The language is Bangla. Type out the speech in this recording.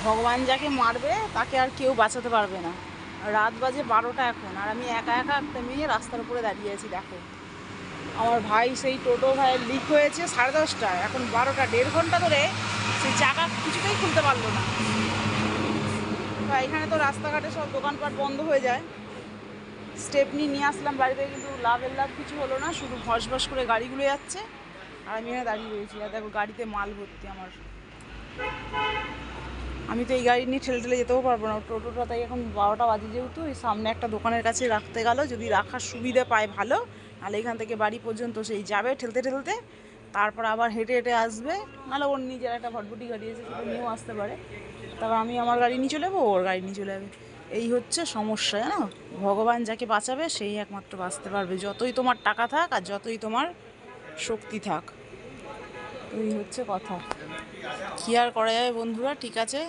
ভগবান যাকে মারবে তাকে আর কেউ বাঁচাতে পারবে না। রাত বাজে 12টা এখন, আর আমি একা একা একটা মেয়ে রাস্তার উপরে দাঁড়িয়ে আছি। দেখো, আমার ভাই সেই টোটো ভাইয়ের লিক হয়েছে 10:30টায়, এখন 12টা, 1.5 ঘন্টা ধরে সেই চাকা কিছুতেই খুলতে পারলো না। বা এখানে তো রাস্তাঘাটে সব দোকানপাট বন্ধ হয়ে যায়। স্টেপনি নিয়ে আসলাম বাড়িতে, কিন্তু লাভের লাভ কিছু হলো না, শুধু ভস ভস করে গাড়িগুলো যাচ্ছে আর আমি এখানে দাঁড়িয়ে রয়েছি। আর দেখো গাড়িতে মাল ভর্তি আমার। আমি তো এই গাড়ি নিয়ে ঠেলে ঠেলে যেতেও পারবো না, টোটোটা তাই এখন 12টা বাজে, যেহেতু এই সামনে একটা দোকানের কাছে রাখতে গেল, যদি রাখার সুবিধা পায় ভালো, নাহলে এখান থেকে বাড়ি পর্যন্ত সেই যাবে ঠেলতে ঠেলতে, তারপর আবার হেঁটে হেঁটে আসবে, নাহলে ওর নিজের একটা ভটভটি গাড়ি আছে, সেটা নিয়েও আসতে পারে। তারপর আমি আমার গাড়ি নিয়ে চলে যাবো, ওর গাড়ি নিয়ে চলে যাবে। এই হচ্ছে সমস্যা, জানো। ভগবান যাকে বাঁচাবে সেই একমাত্র বাঁচতে পারবে, যতই তোমার টাকা থাক আর যতই তোমার শক্তি থাক। এই হচ্ছে কথা। কী আর করা যাবে বন্ধুরা, ঠিক আছে,